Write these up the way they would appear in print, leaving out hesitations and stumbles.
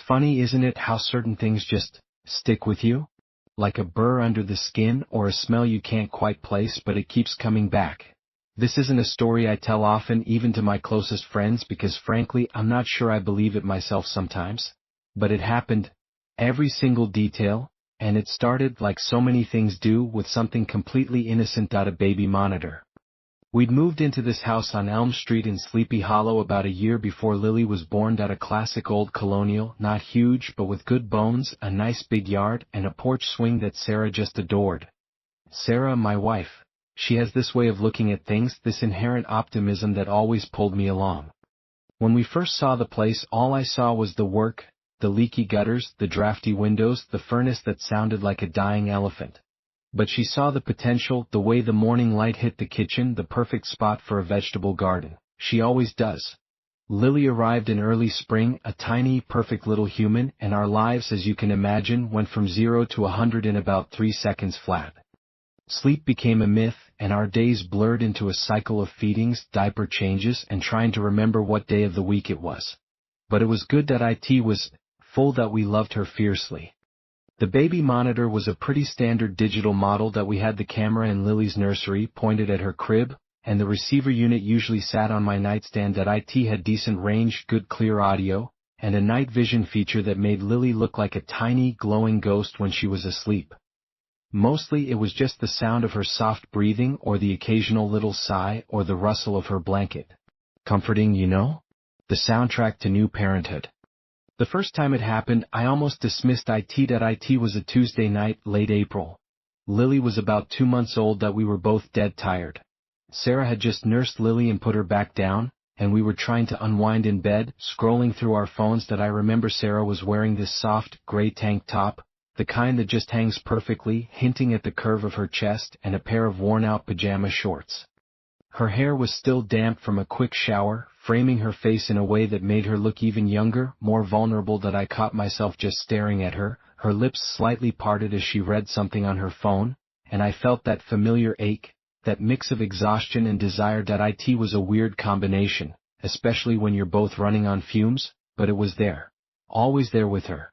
funny, isn't it, how certain things just stick with you? Like a burr under the skin or a smell you can't quite place, but it keeps coming back. This isn't a story I tell often, even to my closest friends, because frankly I'm not sure I believe it myself sometimes. But it happened. Every single detail. And it started, like so many things do, with something completely innocent: a baby monitor. We'd moved into this house on Elm Street in Sleepy Hollow about a year before Lily was born. A classic old colonial, not huge but with good bones, a nice big yard, and a porch swing that Sarah just adored. Sarah, my wife, she has this way of looking at things, this inherent optimism that always pulled me along. When we first saw the place, all I saw was the work, the leaky gutters, the drafty windows, the furnace that sounded like a dying elephant. But she saw the potential, the way the morning light hit the kitchen, the perfect spot for a vegetable garden. She always does. Lily arrived in early spring, a tiny, perfect little human, and our lives, as you can imagine, went from 0 to 100 in about 3 seconds flat. Sleep became a myth, and our days blurred into a cycle of feedings, diaper changes, and trying to remember what day of the week it was. But it was good that it was full, that we loved her fiercely. The baby monitor was a pretty standard digital model that we had the camera in Lily's nursery pointed at her crib, and the receiver unit usually sat on my nightstand. It had decent range, good clear audio, and a night vision feature that made Lily look like a tiny, glowing ghost when she was asleep. Mostly it was just the sound of her soft breathing, or the occasional little sigh, or the rustle of her blanket. Comforting, you know? The soundtrack to new parenthood. The first time it happened, I almost dismissed it. It was a Tuesday night, late April. Lily was about 2 months old. We were both dead tired. Sarah had just nursed Lily and put her back down, and we were trying to unwind in bed, scrolling through our phones. I remember Sarah was wearing this soft, gray tank top, the kind that just hangs perfectly, hinting at the curve of her chest, and a pair of worn-out pajama shorts. Her hair was still damp from a quick shower, framing her face in a way that made her look even younger, more vulnerable. I caught myself just staring at her, her lips slightly parted as she read something on her phone, and I felt that familiar ache, that mix of exhaustion and desire. It was a weird combination, especially when you're both running on fumes, but it was there. Always there with her.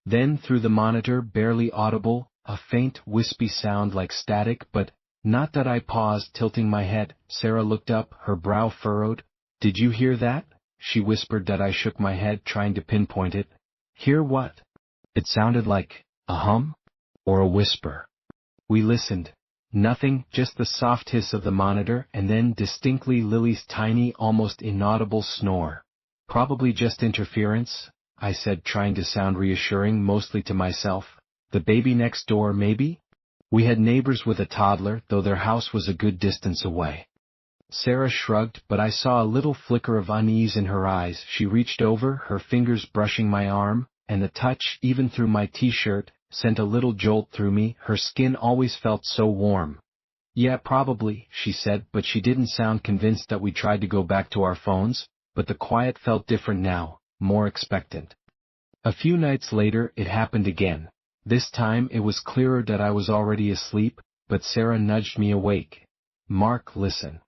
Then through the monitor, barely audible, a faint, wispy sound like static, but not. I paused, tilting my head. Sarah looked up, her brow furrowed. "Did you hear that?" she whispered. I shook my head, trying to pinpoint it. "Hear what?" It sounded like a hum? Or a whisper. We listened. Nothing, just the soft hiss of the monitor, and then distinctly Lily's tiny, almost inaudible snore. "Probably just interference," I said, trying to sound reassuring, mostly to myself. "The baby next door, maybe?" We had neighbors with a toddler, though their house was a good distance away. Sarah shrugged, but I saw a little flicker of unease in her eyes. She reached over, her fingers brushing my arm, and the touch, even through my t-shirt, sent a little jolt through me. Her skin always felt so warm. "Yeah, probably," she said, but she didn't sound convinced. We tried to go back to our phones, but the quiet felt different now, more expectant. A few nights later, it happened again. This time it was clearer. I was already asleep, but Sarah nudged me awake. "Mark, listen."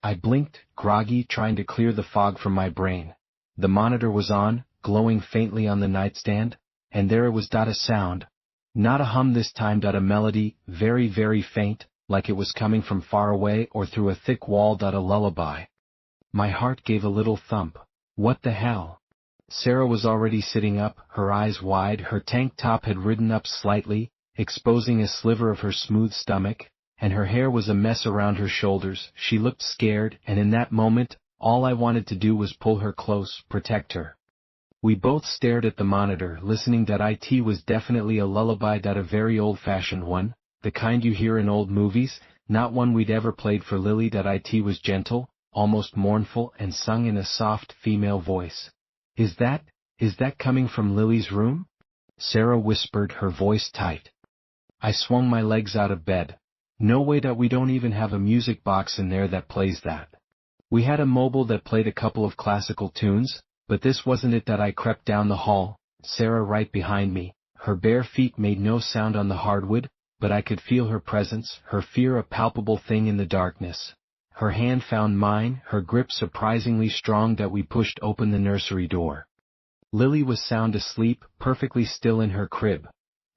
I blinked, groggy, trying to clear the fog from my brain. The monitor was on, glowing faintly on the nightstand, and there it was. A sound. Not a hum this time. A melody, very, very faint, like it was coming from far away or through a thick wall. A lullaby. My heart gave a little thump. What the hell? Sarah was already sitting up, her eyes wide. Her tank top had ridden up slightly, exposing a sliver of her smooth stomach, and her hair was a mess around her shoulders. She looked scared, and in that moment, all I wanted to do was pull her close, protect her. We both stared at the monitor, listening. It was definitely a lullaby. A very old-fashioned one, the kind you hear in old movies, not one we'd ever played for Lily. It was gentle, almost mournful, and sung in a soft, female voice. Is that coming from Lily's room?" Sarah whispered, her voice tight. I swung my legs out of bed. "No way. We don't even have a music box in there that plays that. We had a mobile that played a couple of classical tunes, but this wasn't it." I crept down the hall, Sarah right behind me. Her bare feet made no sound on the hardwood, but I could feel her presence, her fear a palpable thing in the darkness. Her hand found mine, her grip surprisingly strong. We pushed open the nursery door. Lily was sound asleep, perfectly still in her crib.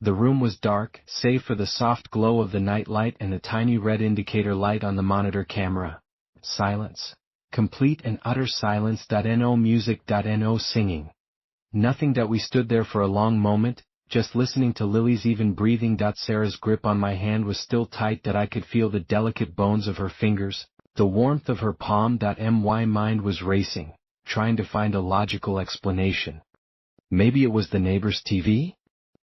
The room was dark, save for the soft glow of the nightlight and the tiny red indicator light on the monitor camera. Silence. Complete and utter silence. No music. No singing. Nothing. We stood there for a long moment, just listening to Lily's even breathing. Sarah's grip on my hand was still tight. I could feel the delicate bones of her fingers, the warmth of her palm. My mind was racing, trying to find a logical explanation. Maybe it was the neighbor's TV?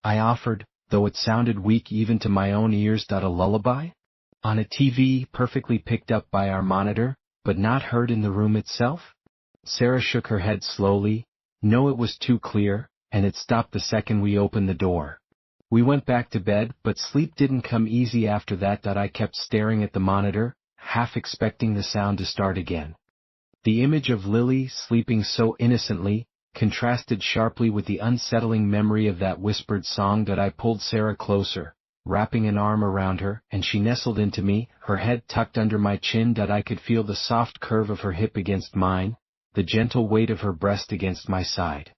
I offered, though it sounded weak even to my own ears. A lullaby? On a TV perfectly picked up by our monitor, but not heard in the room itself? Sarah shook her head slowly. No, it was too clear, and it stopped the second we opened the door. We went back to bed, but sleep didn't come easy after that. I kept staring at the monitor, half expecting the sound to start again. The image of Lily sleeping so innocently contrasted sharply with the unsettling memory of that whispered song. I pulled Sarah closer, wrapping an arm around her, and she nestled into me, her head tucked under my chin. I could feel the soft curve of her hip against mine, the gentle weight of her breast against my side.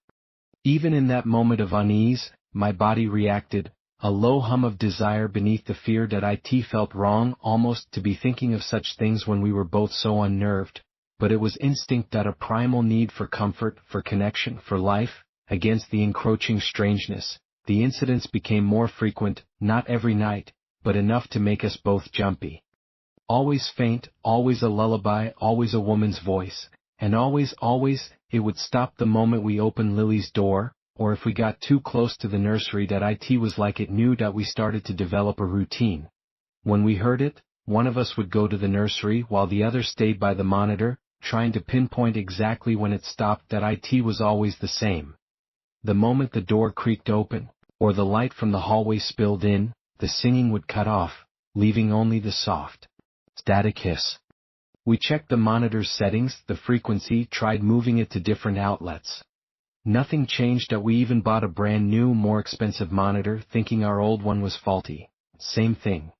Even in that moment of unease, my body reacted, a low hum of desire beneath the fear. It felt wrong almost to be thinking of such things when we were both so unnerved, but it was instinct. A primal need for comfort, for connection, for life, against the encroaching strangeness. The incidents became more frequent, not every night, but enough to make us both jumpy. Always faint, always a lullaby, always a woman's voice, and always, it would stop the moment we opened Lily's door, or if we got too close to the nursery. It was like it knew. We started to develop a routine. When we heard it, one of us would go to the nursery while the other stayed by the monitor, trying to pinpoint exactly when it stopped. It was always the same. The moment the door creaked open, or the light from the hallway spilled in, the singing would cut off, leaving only the soft, static hiss. We checked the monitor's settings, the frequency, tried moving it to different outlets. Nothing changed. We even bought a brand new, more expensive monitor, thinking our old one was faulty. Same thing.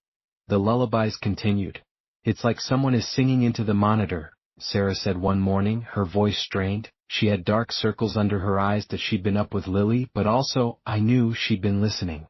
The lullabies continued. It's like someone is singing into the monitor, Sarah said one morning, her voice strained. She had dark circles under her eyes. She'd been up with Lily, but also, I knew she'd been listening.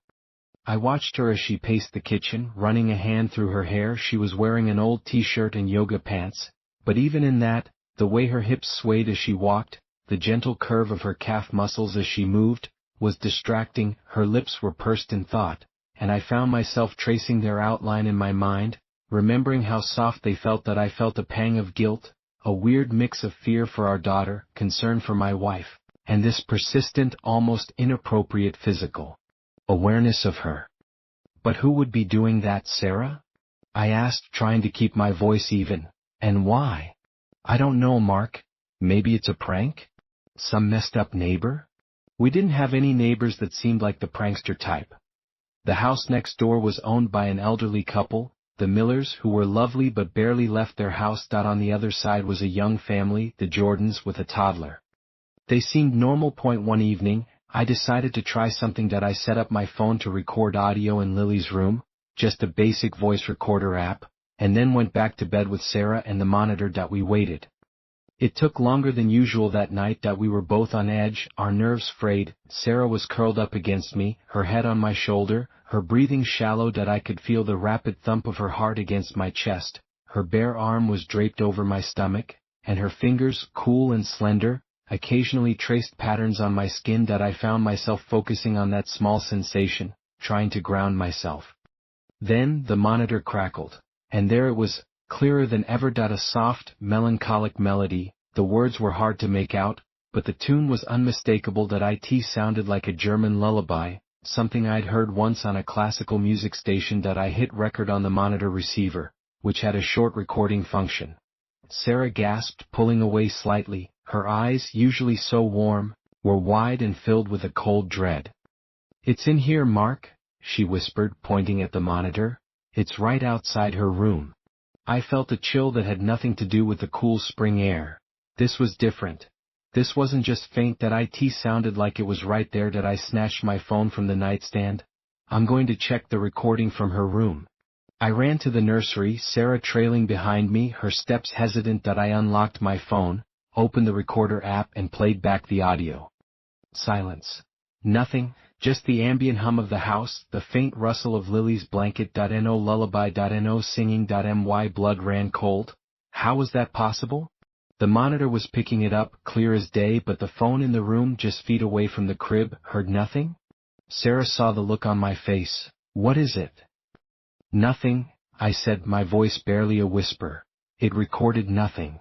I watched her as she paced the kitchen, running a hand through her hair. She was wearing an old t-shirt and yoga pants, but even in that, the way her hips swayed as she walked, the gentle curve of her calf muscles as she moved, was distracting. Her lips were pursed in thought, and I found myself tracing their outline in my mind, remembering how soft they felt. I felt a pang of guilt, a weird mix of fear for our daughter, concern for my wife, and this persistent, almost inappropriate physical awareness of her. But who would be doing that, Sarah? I asked, trying to keep my voice even. And why? I don't know, Mark. Maybe it's a prank? Some messed up neighbor? We didn't have any neighbors that seemed like the prankster type. The house next door was owned by an elderly couple, the Millers, who were lovely but barely left their house. On the other side was a young family, the Jordans, with a toddler. They seemed normal. One evening, I decided to try something. I set up my phone to record audio in Lily's room, just a basic voice recorder app, and then went back to bed with Sarah and the monitor. We waited. It took longer than usual that night. We were both on edge, our nerves frayed. Sarah was curled up against me, her head on my shoulder, her breathing shallow. I could feel the rapid thump of her heart against my chest. Her bare arm was draped over my stomach, and her fingers, cool and slender, occasionally traced patterns on my skin. I found myself focusing on that small sensation, trying to ground myself. Then the monitor crackled, and there it was, clearer than ever. A soft, melancholic melody. The words were hard to make out, but the tune was unmistakable. It sounded like a German lullaby, something I'd heard once on a classical music station. I hit record on the monitor receiver, which had a short recording function. Sarah gasped, pulling away slightly. Her eyes, usually so warm, were wide and filled with a cold dread. "It's in here, Mark," she whispered, pointing at the monitor. "It's right outside her room." I felt a chill that had nothing to do with the cool spring air. This was different. This wasn't just faint. It sounded like it was right there. I snatched my phone from the nightstand. "I'm going to check the recording from her room." I ran to the nursery, Sarah trailing behind me, her steps hesitant. I unlocked my phone, opened the recorder app and played back the audio. Silence. Nothing, just the ambient hum of the house, the faint rustle of Lily's blanket.no lullaby.no singing.my blood ran cold. How was that possible? The monitor was picking it up, clear as day, but the phone in the room just feet away from the crib heard nothing? Sarah saw the look on my face. What is it? Nothing, I said, my voice barely a whisper. It recorded nothing.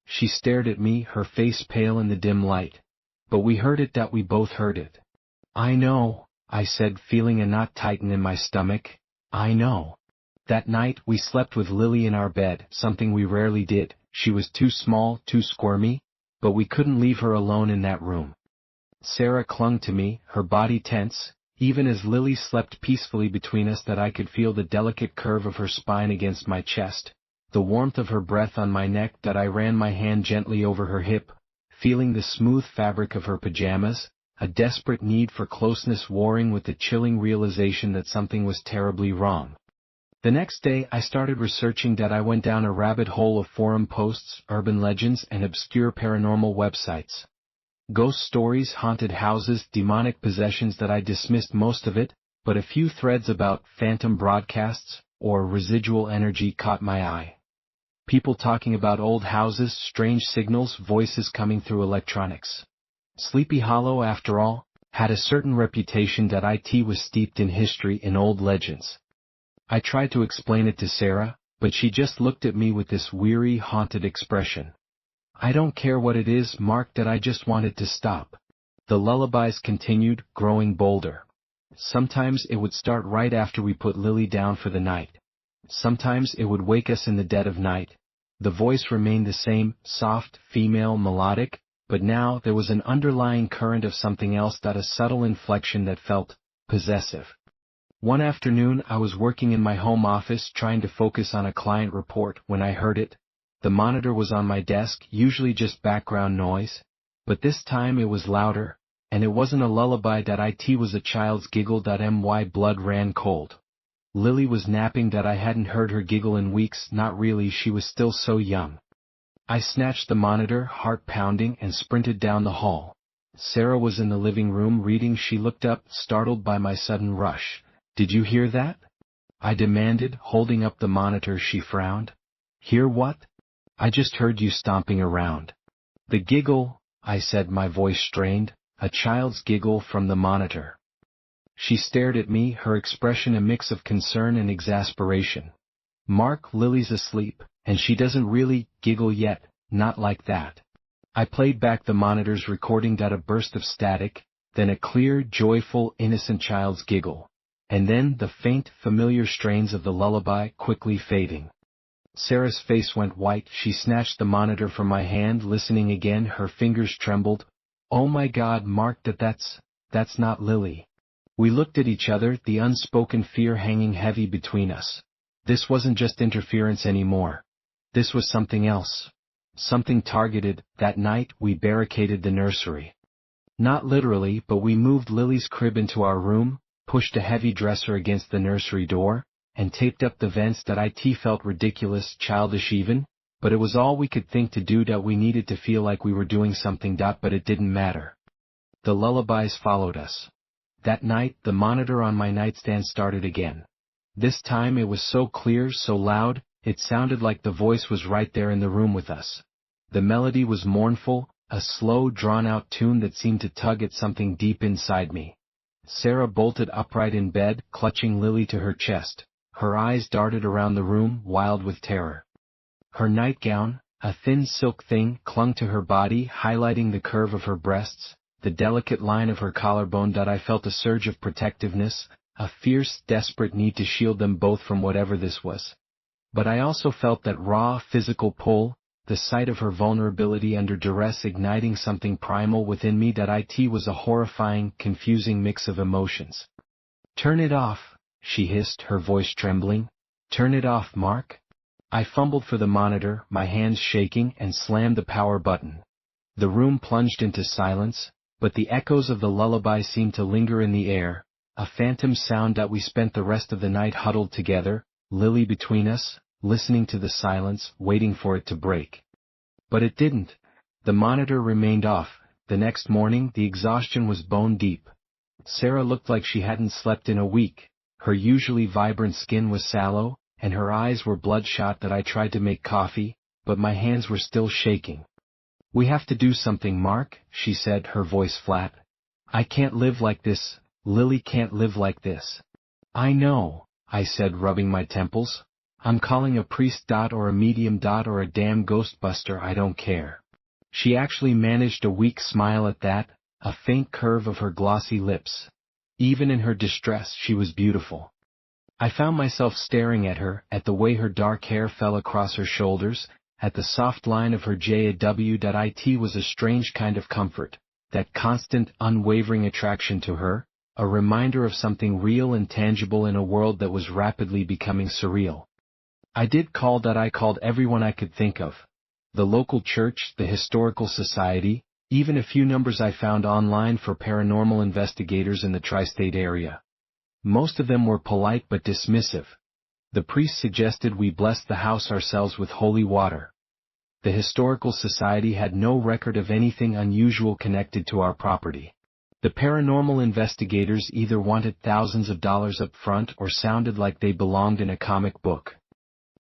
She stared at me, her face pale in the dim light. But we heard it, that we both heard it. I know, I said, feeling a knot tighten in my stomach. I know. That night we slept with Lily in our bed, something we rarely did. She was too small, too squirmy, but we couldn't leave her alone in that room. Sarah clung to me, her body tense, even as Lily slept peacefully between us, that I could feel the delicate curve of her spine against my chest, the warmth of her breath on my neck, that I ran my hand gently over her hip, feeling the smooth fabric of her pajamas, a desperate need for closeness warring with the chilling realization that something was terribly wrong. The next day I started researching. I went down a rabbit hole of forum posts, urban legends, and obscure paranormal websites. Ghost stories, haunted houses, demonic possessions. That I dismissed most of it, but a few threads about phantom broadcasts, or residual energy, caught my eye. People talking about old houses, strange signals, voices coming through electronics. Sleepy Hollow, after all, had a certain reputation. It was steeped in history and old legends. I tried to explain it to Sarah, but she just looked at me with this weary, haunted expression. I don't care what it is, Mark, that I just want it to stop. The lullabies continued, growing bolder. Sometimes it would start right after we put Lily down for the night. Sometimes it would wake us in the dead of night. The voice remained the same, soft, female, melodic, but now there was an underlying current of something else. A subtle inflection that felt possessive. One afternoon I was working in my home office trying to focus on a client report when I heard it. The monitor was on my desk, usually just background noise, but this time it was louder, and it wasn't a lullaby. It was a child's giggle. My blood ran cold. Lily was napping. I hadn't heard her giggle in weeks. Not really, she was still so young. I snatched the monitor, heart pounding, and sprinted down the hall. Sarah was in the living room reading. She looked up, startled by my sudden rush. Did you hear that? I demanded, holding up the monitor. She frowned. Hear what? I just heard you stomping around. The giggle, I said, my voice strained, a child's giggle from the monitor. She stared at me, her expression a mix of concern and exasperation. Mark, Lily's asleep, and she doesn't really giggle yet, not like that. I played back the monitor's recording. A burst of static, then a clear, joyful, innocent child's giggle. And then the faint, familiar strains of the lullaby quickly fading. Sarah's face went white. She snatched the monitor from my hand, listening again. Her fingers trembled. Oh my God, Mark, that's not Lily. We looked at each other, the unspoken fear hanging heavy between us. This wasn't just interference anymore. This was something else. Something targeted. That night we barricaded the nursery. Not literally, but we moved Lily's crib into our room, pushed a heavy dresser against the nursery door, and taped up the vents. It felt ridiculous, childish even, but it was all we could think to do. We needed to feel like we were doing something. But it didn't matter. The lullabies followed us. That night, the monitor on my nightstand started again. This time it was so clear, so loud, it sounded like the voice was right there in the room with us. The melody was mournful, a slow, drawn-out tune that seemed to tug at something deep inside me. Sarah bolted upright in bed, clutching Lily to her chest. Her eyes darted around the room, wild with terror. Her nightgown, a thin silk thing, clung to her body, highlighting the curve of her breasts, the delicate line of her collarbone. I felt a surge of protectiveness, a fierce, desperate need to shield them both from whatever this was. But I also felt that raw, physical pull, the sight of her vulnerability under duress igniting something primal within me. It was a horrifying, confusing mix of emotions. Turn it off, she hissed, her voice trembling. Turn it off, Mark. I fumbled for the monitor, my hands shaking, and slammed the power button. The room plunged into silence, but the echoes of the lullaby seemed to linger in the air, a phantom sound. We spent the rest of the night huddled together, Lily between us, listening to the silence, waiting for it to break. But it didn't. The monitor remained off, The next morning the exhaustion was bone deep. Sarah looked like she hadn't slept in a week, her usually vibrant skin was sallow, and her eyes were bloodshot. That I tried to make coffee, but my hands were still shaking. "We have to do something, Mark," she said, her voice flat. "I can't live like this, Lily can't live like this." "I know," I said, rubbing my temples. "I'm calling a priest or a medium or a damn ghostbuster, I don't care." She actually managed a weak smile at that, a faint curve of her glossy lips. Even in her distress she was beautiful. I found myself staring at her, at the way her dark hair fell across her shoulders, at the soft line of her jaw. It was a strange kind of comfort, that constant, unwavering attraction to her, a reminder of something real and tangible in a world that was rapidly becoming surreal. I called everyone I could think of. The local church, the historical society, even a few numbers I found online for paranormal investigators in the tri-state area. Most of them were polite but dismissive. The priest suggested we bless the house ourselves with holy water. The historical society had no record of anything unusual connected to our property. The paranormal investigators either wanted thousands of dollars up front or sounded like they belonged in a comic book.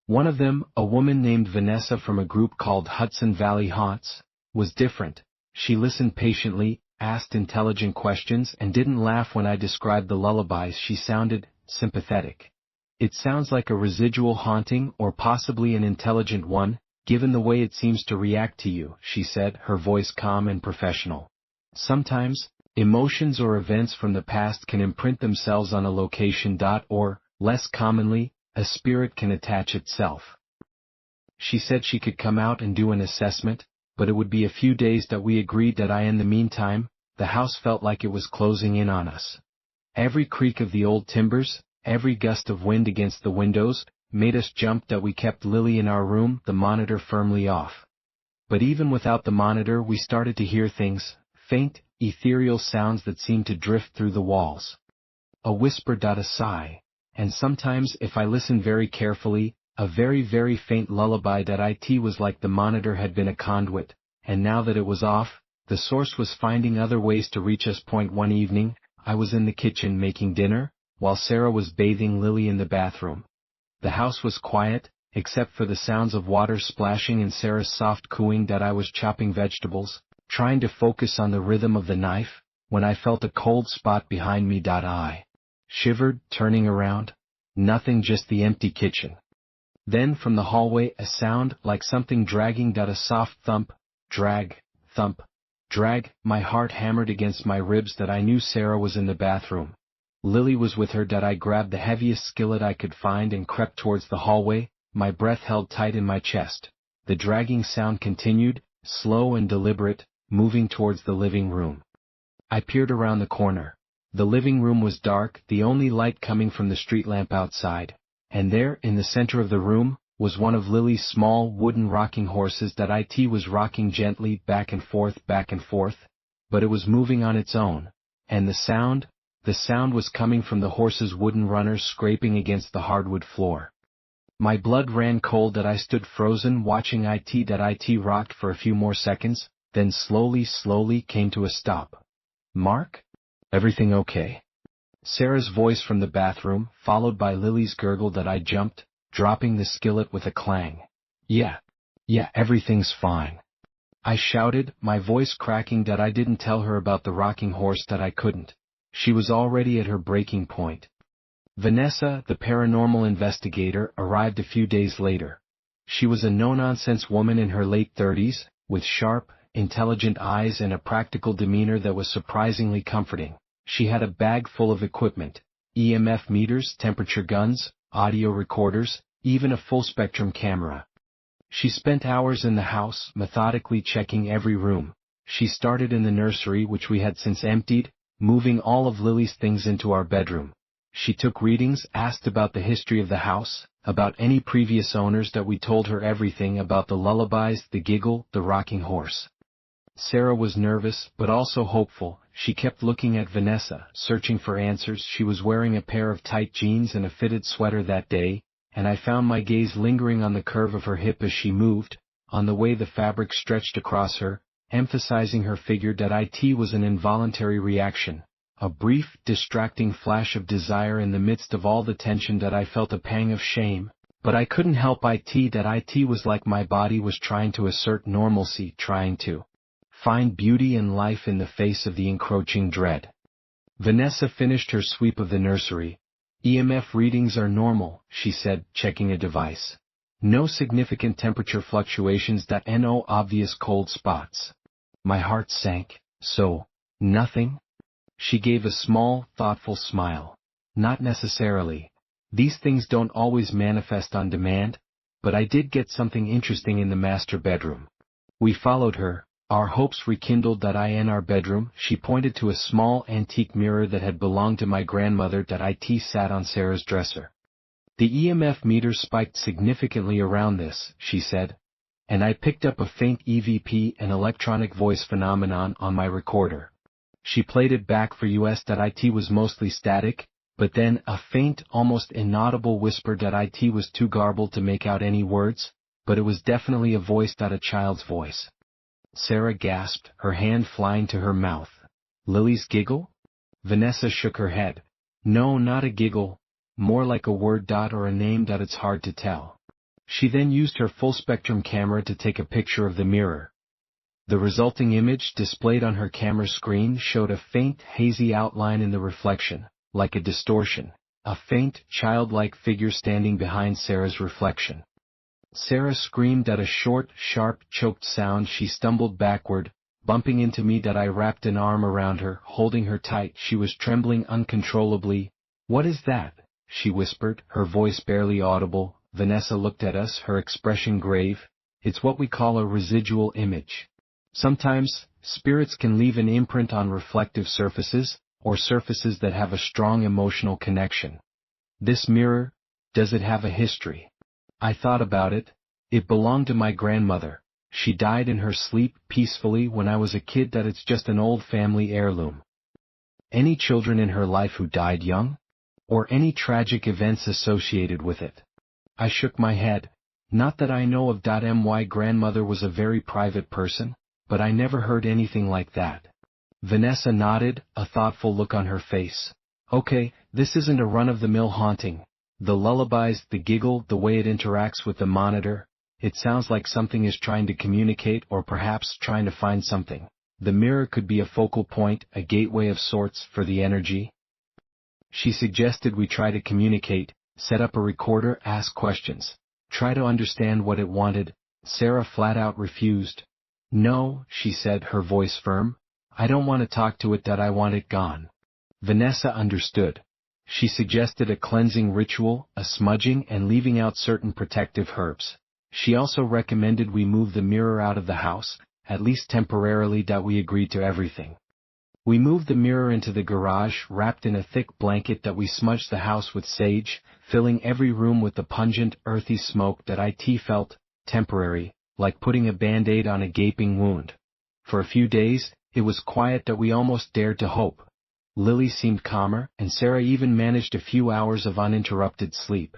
One of them, a woman named Vanessa from a group called Hudson Valley Haunts, was different. She listened patiently, asked intelligent questions, and didn't laugh when I described the lullabies. She sounded sympathetic. "It sounds like a residual haunting or possibly an intelligent one, given the way it seems to react to you," she said, her voice calm and professional. "Sometimes, emotions or events from the past can imprint themselves on a location. Or, less commonly, a spirit can attach itself." She said she could come out and do an assessment, but it would be a few days. We agreed. In the meantime, the house felt like it was closing in on us. Every creak of the old timbers, every gust of wind against the windows, made us jump. We kept Lily in our room, the monitor firmly off. But even without the monitor we started to hear things, faint, ethereal sounds that seemed to drift through the walls. A whisper. A sigh. And sometimes, if I listened very carefully, a very, very faint lullaby. It was like the monitor had been a conduit, and now that it was off, the source was finding other ways to reach us. One evening, I was in the kitchen making dinner, while Sarah was bathing Lily in the bathroom. The house was quiet, except for the sounds of water splashing and Sarah's soft cooing. I was chopping vegetables, trying to focus on the rhythm of the knife, when I felt a cold spot behind me. I shivered, turning around. Nothing, just the empty kitchen. Then from the hallway a sound like something dragging. A soft thump, drag, thump, drag. My heart hammered against my ribs. I knew Sarah was in the bathroom. Lily was with her. I grabbed the heaviest skillet I could find and crept towards the hallway, my breath held tight in my chest. The dragging sound continued, slow and deliberate, moving towards the living room. I peered around the corner. The living room was dark, the only light coming from the street lamp outside. And there, in the center of the room, was one of Lily's small wooden rocking horses. It was rocking gently back and forth, but it was moving on its own. And the sound was coming from the horse's wooden runners scraping against the hardwood floor. My blood ran cold. I stood frozen, watching it. It rocked for a few more seconds, then slowly came to a stop. "Mark? Everything okay?" Sarah's voice from the bathroom, followed by Lily's gurgle. I jumped, dropping the skillet with a clang. Yeah, everything's fine," I shouted, my voice cracking. I didn't tell her about the rocking horse. I couldn't. She was already at her breaking point. Vanessa, the paranormal investigator, arrived a few days later. She was a no-nonsense woman in her late 30s, with sharp, intelligent eyes and a practical demeanor that was surprisingly comforting. She had a bag full of equipment: EMF meters, temperature guns, audio recorders, even a full-spectrum camera. She spent hours in the house, methodically checking every room. She started in the nursery, which we had since emptied, moving all of Lily's things into our bedroom. She took readings, asked about the history of the house, about any previous owners. We told her everything about the lullabies, the giggle, the rocking horse. Sarah was nervous, but also hopeful. She kept looking at Vanessa, searching for answers. She was wearing a pair of tight jeans and a fitted sweater that day, and I found my gaze lingering on the curve of her hip as she moved, on the way the fabric stretched across her, emphasizing her figure that it was an involuntary reaction, a brief, distracting flash of desire in the midst of all the tension that I felt a pang of shame, but I couldn't help it was like my body was trying to assert normalcy, trying to find beauty and life in the face of the encroaching dread. Vanessa finished her sweep of the nursery. EMF readings are normal, she said, checking a device. No significant temperature fluctuations, no obvious cold spots. My heart sank. So, nothing? She gave a small, thoughtful smile. Not necessarily. These things don't always manifest on demand, but I did get something interesting in the master bedroom. We followed her, our hopes rekindled. In our bedroom, she pointed to a small antique mirror that had belonged to my grandmother it sat on Sarah's dresser. The EMF meter spiked significantly around this, she said, and I picked up a faint EVP, an electronic voice phenomenon, on my recorder. She played it back for us. It was mostly static, but then a faint, almost inaudible whisper it was too garbled to make out any words, but it was definitely a voice, a child's voice. Sarah gasped, her hand flying to her mouth. Lily's giggle? Vanessa shook her head. No, not a giggle. More like a word or a name it's hard to tell. She then used her full-spectrum camera to take a picture of the mirror. The resulting image displayed on her camera screen showed a faint, hazy outline in the reflection, like a distortion, a faint, childlike figure standing behind Sarah's reflection. Sarah screamed at a short, sharp, choked sound. She stumbled backward, bumping into me. I wrapped an arm around her, holding her tight. She was trembling uncontrollably. What is that? She whispered, her voice barely audible. Vanessa looked at us, her expression grave. It's what we call a residual image. Sometimes, spirits can leave an imprint on reflective surfaces, or surfaces that have a strong emotional connection. This mirror, does it have a history? I thought about it. It belonged to my grandmother. She died in her sleep, peacefully, when I was a kid. It's just an old family heirloom. Any children in her life who died young? Or any tragic events associated with it? I shook my head. Not that I know of. My grandmother was a very private person, but I never heard anything like that. Vanessa nodded, a thoughtful look on her face. Okay, this isn't a run-of-the-mill haunting. The lullabies, the giggle, the way it interacts with the monitor, it sounds like something is trying to communicate, or perhaps trying to find something. The mirror could be a focal point, a gateway of sorts, for the energy. She suggested we try to communicate, set up a recorder, ask questions, try to understand what it wanted. Sarah flat out refused. No, she said, her voice firm. I don't want to talk to it. I want it gone. Vanessa understood. She suggested a cleansing ritual, a smudging, and leaving out certain protective herbs. She also recommended we move the mirror out of the house, at least temporarily. We agreed to everything. We moved the mirror into the garage, wrapped in a thick blanket. We smudged the house with sage, filling every room with the pungent, earthy smoke it felt temporary, like putting a band-aid on a gaping wound. For a few days, it was quiet. We almost dared to hope. Lily seemed calmer, and Sarah even managed a few hours of uninterrupted sleep.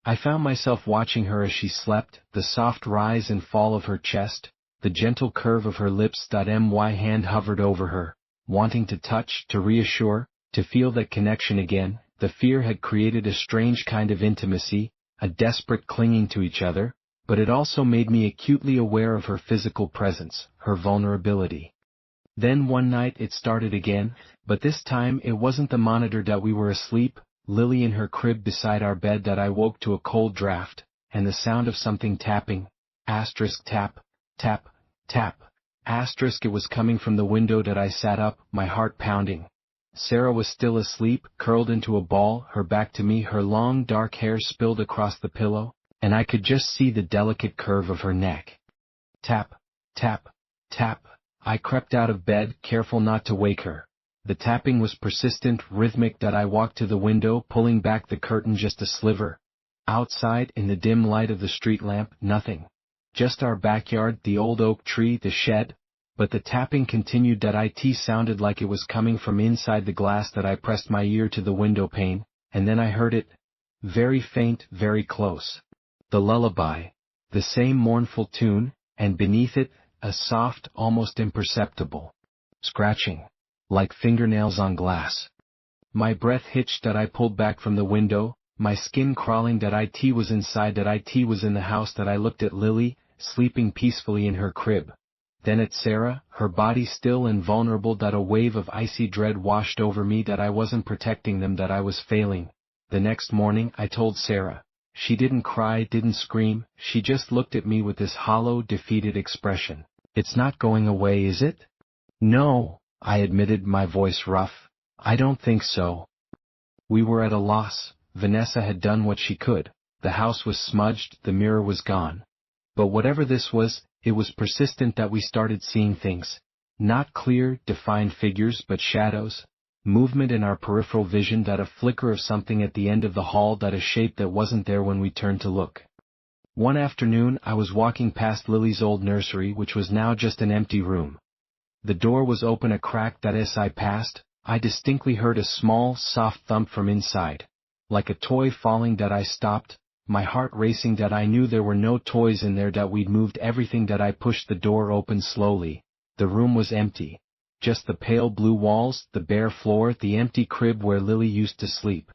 I found myself watching her as she slept, the soft rise and fall of her chest, the gentle curve of her lips. My hand hovered over her, wanting to touch, to reassure, to feel that connection again. The fear had created a strange kind of intimacy, a desperate clinging to each other, but it also made me acutely aware of her physical presence, her vulnerability. Then one night it started again, but this time it wasn't the monitor. We were asleep, Lily in her crib beside our bed. I woke to a cold draft, and the sound of something tapping, tap, tap, tap, it was coming from the window. I sat up, my heart pounding. Sarah was still asleep, curled into a ball, her back to me, her long dark hair spilled across the pillow, and I could just see the delicate curve of her neck. Tap, tap, tap. I crept out of bed, careful not to wake her. The tapping was persistent, rhythmic. I walked to the window, pulling back the curtain just a sliver. Outside, in the dim light of the street lamp, nothing. Just our backyard, the old oak tree, the shed. But the tapping continued. It sounded like it was coming from inside the glass. I pressed my ear to the window pane, and then I heard it. Very faint, very close. The lullaby. The same mournful tune, and beneath it, a soft, almost imperceptible scratching, like fingernails on glass. My breath hitched that I pulled back from the window, my skin crawling that it was inside, that it was in the house, that I looked at Lily, sleeping peacefully in her crib. Then at Sarah, her body still and vulnerable, that a wave of icy dread washed over me, that I wasn't protecting them, that I was failing. The next morning I told Sarah. She didn't cry, didn't scream, she just looked at me with this hollow, defeated expression. "It's not going away, is it?" "No," I admitted, my voice rough. "I don't think so." We were at a loss. Vanessa had done what she could. The house was smudged, the mirror was gone. But whatever this was, it was persistent, that we started seeing things. Not clear, defined figures, but shadows. Movement in our peripheral vision, that a flicker of something at the end of the hall, that a shape that wasn't there when we turned to look. One afternoon I was walking past Lily's old nursery, which was now just an empty room. The door was open a crack, that as I passed, I distinctly heard a small, soft thump from inside. Like a toy falling, that I stopped, my heart racing, that I knew there were no toys in there, that we'd moved everything, that I pushed the door open slowly. The room was empty. Just the pale blue walls, the bare floor, the empty crib where Lily used to sleep.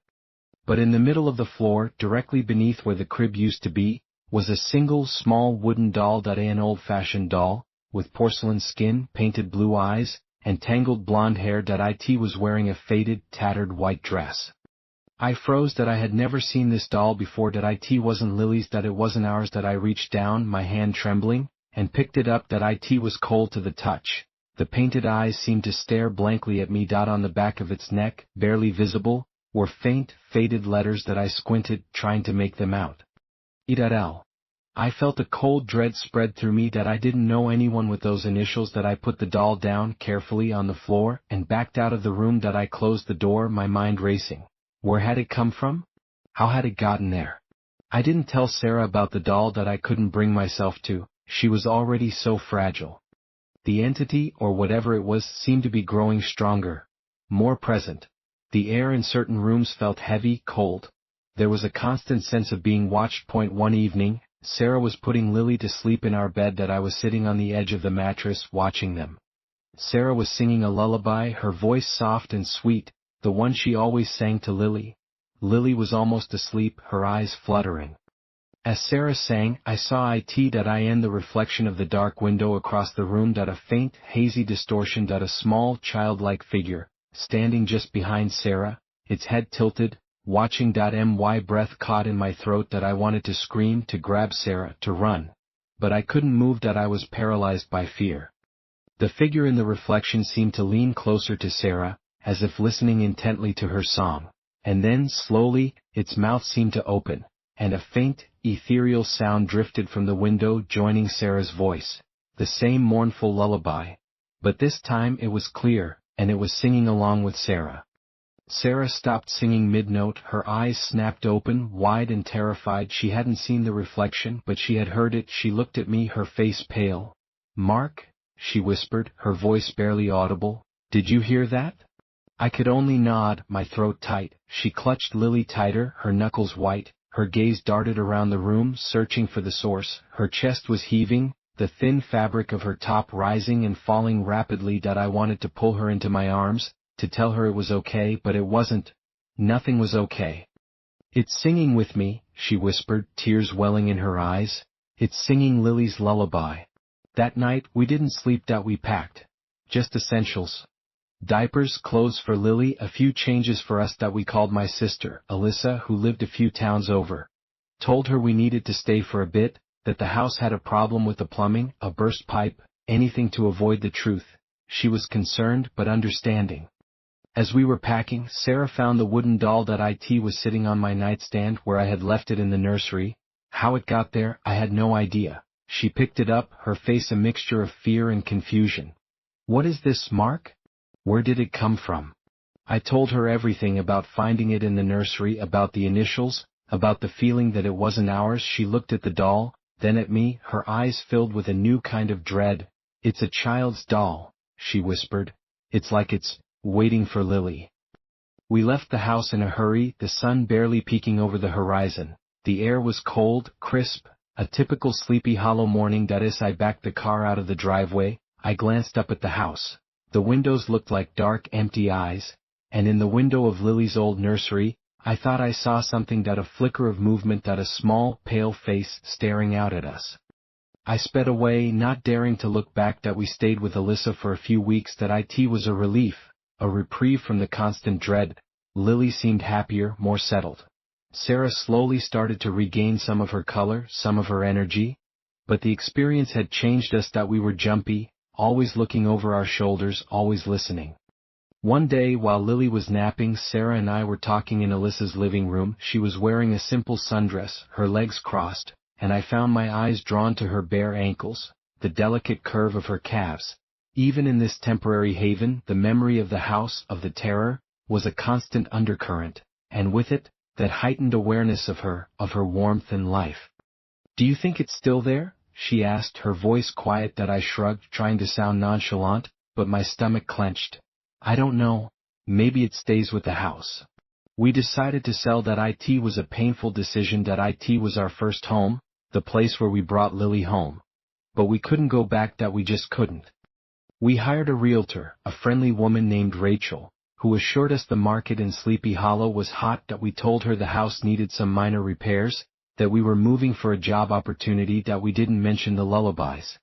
But in the middle of the floor, directly beneath where the crib used to be, was a single small wooden doll, that an old-fashioned doll, with porcelain skin, painted blue eyes, and tangled blonde hair, that it was wearing a faded, tattered white dress. I froze, that I had never seen this doll before, that it wasn't Lily's, that it wasn't ours, that I reached down, my hand trembling, and picked it up, that it was cold to the touch. The painted eyes seemed to stare blankly at me. On the back of its neck, barely visible, were faint, faded letters, that I squinted, trying to make them out. Idl. I felt a cold dread spread through me, that I didn't know anyone with those initials, that I put the doll down carefully on the floor, and backed out of the room, that I closed the door, my mind racing. Where had it come from? How had it gotten there? I didn't tell Sarah about the doll, that I couldn't bring myself to. She was already so fragile. The entity, or whatever it was, seemed to be growing stronger, more present. The air in certain rooms felt heavy, cold. There was a constant sense of being watched. One evening, Sarah was putting Lily to sleep in our bed, that I was sitting on the edge of the mattress, watching them. Sarah was singing a lullaby, her voice soft and sweet, the one she always sang to Lily. Lily was almost asleep, her eyes fluttering. As Sarah sang, I saw the reflection of the dark window across the room, that a faint, hazy distortion, that a small, childlike figure, standing just behind Sarah, its head tilted, watching. My breath caught in my throat, that I wanted to scream, to grab Sarah, to run. But I couldn't move, that I was paralyzed by fear. The figure in the reflection seemed to lean closer to Sarah, as if listening intently to her song. And then, slowly, its mouth seemed to open, and a faint, ethereal sound drifted from the window, joining Sarah's voice. The same mournful lullaby. But this time it was clear, and it was singing along with Sarah. Sarah stopped singing mid-note, her eyes snapped open, wide and terrified. She hadn't seen the reflection, but she had heard it. She looked at me, her face pale. "Mark," she whispered, her voice barely audible, "did you hear that?" I could only nod, my throat tight. She clutched Lily tighter, her knuckles white. Her gaze darted around the room, searching for the source. Her chest was heaving, the thin fabric of her top rising and falling rapidly. I wanted to pull her into my arms, to tell her it was okay, but it wasn't. Nothing was okay. "It's singing with me," she whispered, tears welling in her eyes. "It's singing Lily's lullaby. That night we didn't sleep. We packed. Just essentials. Diapers, clothes for Lily, a few changes for us. We called my sister, Alyssa, who lived a few towns over. Told her we needed to stay for a bit, that the house had a problem with the plumbing, a burst pipe, anything to avoid the truth. She was concerned but understanding. As we were packing, Sarah found the wooden doll. It was sitting on my nightstand, where I had left it in the nursery. How it got there, I had no idea. She picked it up, her face a mixture of fear and confusion. "What is this, Mark? Where did it come from?" I told her everything about finding it in the nursery, about the initials, about the feeling that it wasn't ours. She looked at the doll, then at me, her eyes filled with a new kind of dread. "It's a child's doll," she whispered. "It's like it's waiting for Lily." We left the house in a hurry, the sun barely peeking over the horizon. The air was cold, crisp, A typical Sleepy Hollow morning. As I backed the car out of the driveway, I glanced up at the house. The windows looked like dark, empty eyes, and in the window of Lily's old nursery, I thought I saw something, a flicker of movement, a small, pale face staring out at us. I sped away, not daring to look back. We stayed with Alyssa for a few weeks. It was a relief, a reprieve from the constant dread. Lily seemed happier, more settled. Sarah slowly started to regain some of her color, some of her energy. But the experience had changed us. We were jumpy, always looking over our shoulders, always listening. One day, while Lily was napping, Sarah and I were talking in Alyssa's living room. She was wearing a simple sundress, her legs crossed, and I found my eyes drawn to her bare ankles, the delicate curve of her calves. Even in this temporary haven, the memory of the house, of the terror, was a constant undercurrent, and with it, that heightened awareness of her warmth and life. "Do you think it's still there?" she asked, her voice quiet. I shrugged, trying to sound nonchalant, but my stomach clenched. "I don't know. Maybe it stays with the house. We decided to sell. It was a painful decision. It was our first home, the place where we brought Lily home. But we couldn't go back. We just couldn't. We hired a realtor, a friendly woman named Rachel, who assured us the market in Sleepy Hollow was hot. We told her the house needed some minor repairs, that we were moving for a job opportunity. We didn't mention the lullabies.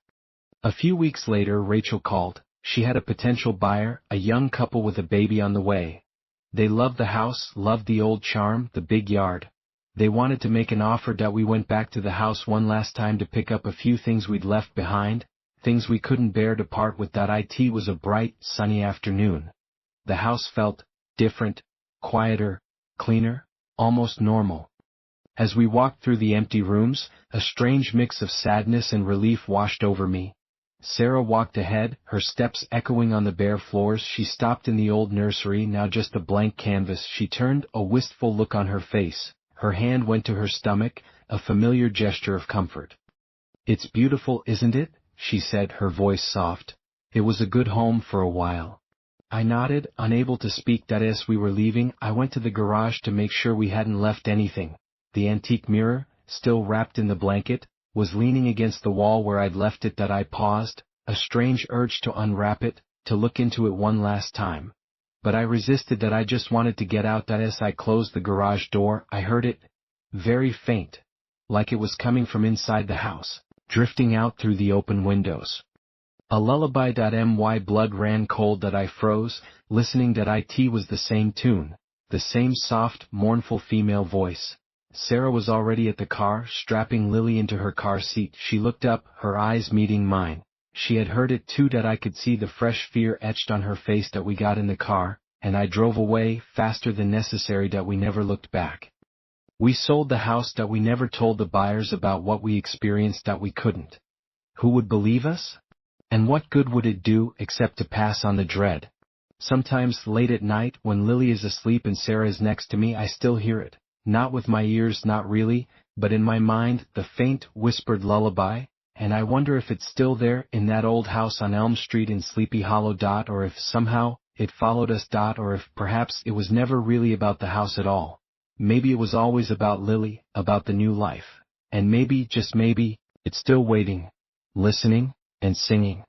A few weeks later, Rachel called. She had a potential buyer, a young couple with a baby on the way. They loved the house, loved the old charm, the big yard. They wanted to make an offer. We went back to the house one last time to pick up a few things we'd left behind, things we couldn't bear to part with. It was a bright, sunny afternoon. The house felt different, quieter, cleaner, almost normal. As we walked through the empty rooms, a strange mix of sadness and relief washed over me. Sarah walked ahead, her steps echoing on the bare floors. She stopped in the old nursery, now just a blank canvas. She turned, a wistful look on her face. Her hand went to her stomach, a familiar gesture of comfort. "It's beautiful, isn't it?" she said, her voice soft. "It was a good home for a while." I nodded, unable to speak. As we were leaving, I went to the garage to make sure we hadn't left anything. The antique mirror, still wrapped in the blanket, was leaning against the wall where I'd left it. I paused, a strange urge to unwrap it, to look into it one last time. But I resisted. I just wanted to get out. As I closed the garage door, I heard it, very faint, like it was coming from inside the house, drifting out through the open windows. A lullaby. My blood ran cold. I froze, listening. It was the same tune, the same soft, mournful female voice. Sarah was already at the car, strapping Lily into her car seat. She looked up, her eyes meeting mine. She had heard it too. I could see the fresh fear etched on her face. We got in the car, and I drove away, faster than necessary. We never looked back. We sold the house. We never told the buyers about what we experienced. We couldn't. Who would believe us? And what good would it do, except to pass on the dread? Sometimes, late at night, when Lily is asleep and Sarah is next to me, I still hear it. Not with my ears, not really, but in my mind, the faint, whispered lullaby, and I wonder if it's still there, in that old house on Elm Street in Sleepy Hollow. Or if somehow, it followed us. Or if perhaps it was never really about the house at all. Maybe it was always about Lily, about the new life. And maybe, just maybe, it's still waiting, listening, and singing.